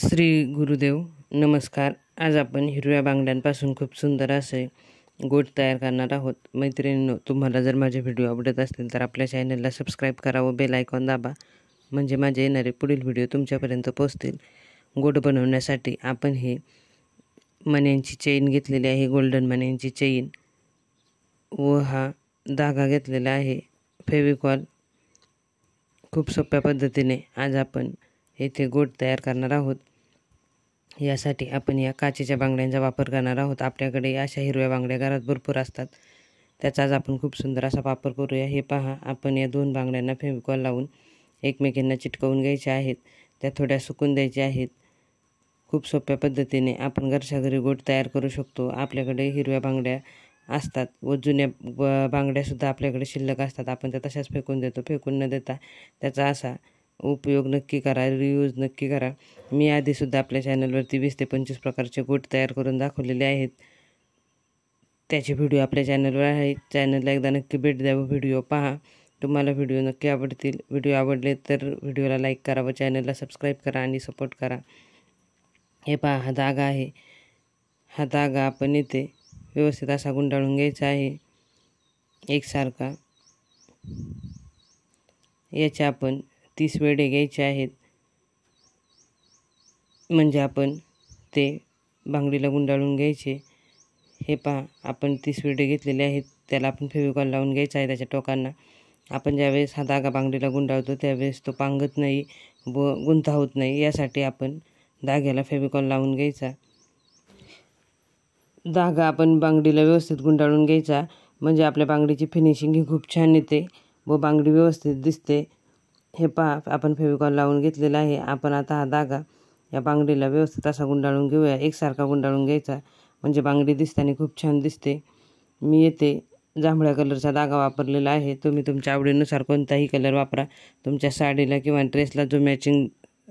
श्री गुरुदेव नमस्कार। आज आपण हिरव्या बांगड्यांपासून खूप सुंदर असे गोट तयार करणार आहोत। मैत्रिणींनो, तुम्हाला जर माझे व्हिडिओ आवडत असतील तर आपल्या चॅनलला सबस्क्राईब करा व बेल आयकॉन दाबा, म्हणजे माझे येणारे पुढील व्हिडिओ तुमच्यापर्यंत पोहोचतील। गोट बनवण्यासाठी आपण हे मण्यांची चेन घेतलेली आहे, गोल्डन मण्यांची चेन, व हा धागा घेतलेला आहे फेविकॉल। खूप सोप्या पद्धतीने आज आपण येथे गोट तयार करणार आहोत। यासाठी आपण या काचेच्या बांगड्यांचा वापर करणार आहोत। आपल्याकडे अशा हिरव्या बांगड्या घरात भरपूर असतात, त्याचा आज आपण खूप सुंदर असा वापर करूया। हे पहा, आपण या दोन बांगड्यांना फेविकॉल लावून एकमेकांना चिटकवून घ्यायच्या आहेत, त्या थोड्या सुकून द्यायच्या आहेत। खूप सोप्या पद्धतीने आपण घरच्या घरी गोट तयार करू शकतो। आपल्याकडे हिरव्या बांगड्या असतात व जुन्या बांगड्यासुद्धा आपल्याकडे शिल्लक असतात, आपण त्या तशाच फेकून देतो। फेकून न देता त्याचा असा उपयोग नक्की करा, रियूज नक्की करा। मी आधीसुद्धा आपल्या चॅनलवरती 20 ते 25 प्रकारचे गोट तयार करून दाखवलेले आहेत, त्याचे व्हिडिओ आपल्या चॅनलवर आहेत। चॅनलला एकदा नक्की भेट द्या व व्हिडिओ पहा, तुम्हाला व्हिडिओ नक्की आवडतील। व्हिडिओ आवडले तर व्हिडिओला लाईक करा व चॅनलला सबस्क्राईब करा आणि सपोर्ट करा। हे पहा, हा धागा आहे। हा धागा आपण इथे व्यवस्थित असा गुंडाळून घ्यायचा आहे एकसारखा। याचे आपण 30 वेढे घ्यायचे आहेत, म्हणजे आपण ते बांगडीला गुंडाळून घ्यायचे। हे पहा, आपण 30 वेढे घेतलेले आहेत, त्याला आपण फेविकॉल लावून घ्यायचा आहे त्याच्या टोकांना। आपण ज्यावेळेस हा धागा बांगडीला गुंडाळतो त्यावेळेस तो पांगत नाही व गुंता होत नाही, यासाठी आपण धाग्याला फेविकॉल लावून घ्यायचा। धागा आपण बांगडीला व्यवस्थित गुंडाळून घ्यायचा, म्हणजे आपल्या बांगडीची फिनिशिंग ही खूप छान येते व बांगडी व्यवस्थित दिसते। हे पहा, आपण फेविकॉल लावून घेतलेला आहे। आपण आता हा धागा या बांगडीला व्यवस्थित असा गुंडाळून घेऊया, एकसारखा गुंडाळून घ्यायचा, म्हणजे बांगडी दिसताना खूप छान दिसते। मी येथे जांभळ्या कलरचा धागा वापरलेला आहे, तुम्ही तुमच्या आवडीनुसार कोणताही कलर वापरा। तुमच्या साडीला किंवा ड्रेसला जो मॅचिंग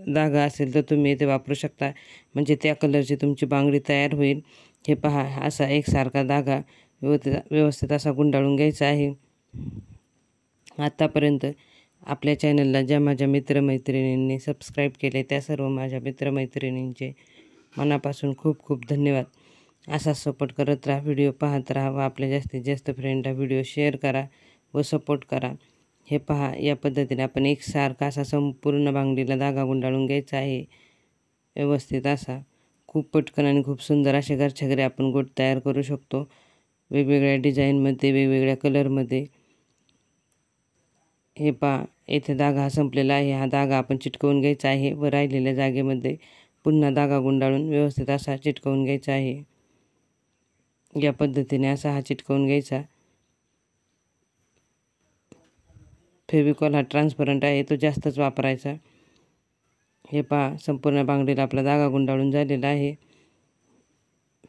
धागा असेल तर तुम्ही इथे वापरू शकता, म्हणजे त्या कलरची तुमची बांगडी तयार होईल। हे पहा, असा एकसारखा धागा व्यवस्थित असा गुंडाळून घ्यायचा आहे। आतापर्यंत आपल्या चॅनलला ज्या माझ्या मित्रमैत्रिणींनी सबस्क्राईब केले त्या सर्व माझ्या मित्रमैत्रिणींचे मनापासून खूप खूप धन्यवाद। असा सपोर्ट करत राहा, व्हिडिओ पाहत राहा व आपल्या जास्तीत जास्त फ्रेंडला व्हिडिओ शेअर करा व सपोर्ट करा। हे पहा, या पद्धतीने आपण एकसारखा असा संपूर्ण बांगडीला धागा गुंडाळून घ्यायचा आहे व्यवस्थित असा। खूप पटकन आणि खूप सुंदर असे घरच्या घरी आपण गोट तयार करू शकतो, वेगवेगळ्या डिझाईनमध्ये, वेगवेगळ्या कलरमध्ये। हे पहा, येथे धागा हा संपलेला आहे। हा धागा आपण चिटकवून घ्यायचा आहे व राहिलेल्या जागेमध्ये पुन्हा धागा गुंडाळून व्यवस्थित असा चिटकवून घ्यायचा आहे। या पद्धतीने असा हा चिटकवून घ्यायचा। फेविकॉल हा ट्रान्सपरंट आहे, तो जास्तच वापरायचा। हे पहा, संपूर्ण बांगडीला आपला धागा गुंडाळून झालेला आहे।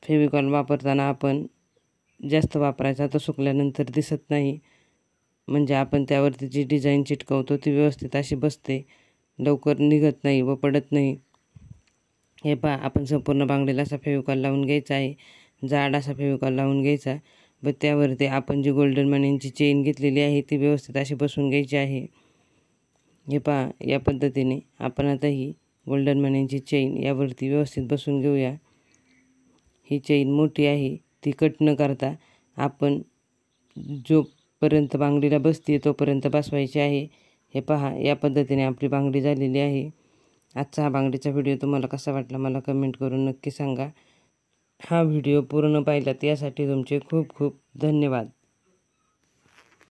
फेविकॉल वापरताना आपण जास्त वापरायचा, तो सुकल्यानंतर दिसत नाही, म्हणजे आपण त्यावरती जी डिझाईन चिटकवतो ती व्यवस्थित अशी बसते, लवकर निघत नाही व पडत नाही। हे पहा, आपण संपूर्ण बांगडीला असा फेविकॉल लावून घ्यायचा आहे, जाड असा फेविकॉल लावून घ्यायचा व त्यावरती आपण जी गोल्डन मण्यांची चेन घेतलेली आहे ती व्यवस्थित अशी बसवून घ्यायची आहे। हे पहा, या पद्धतीने आपण आता ही गोल्डन मण्यांची चेन यावरती व्यवस्थित बसवून घेऊया। ही चेन मोठी आहे, ती कट न करता आपण जोपर्यंत बांगडीला बसते तोपर्यंत बसवायची आहे। हे पहा, या पद्धतीने आपली बांगडी झालेली आहे। आजचा हा बांगडीचा व्हिडिओ तुम्हाला कसा वाटला मला कमेंट करून नक्की सांगा। हा व्हिडिओ पूर्ण पाहिलात यासाठी तुमचे खूप खूप धन्यवाद।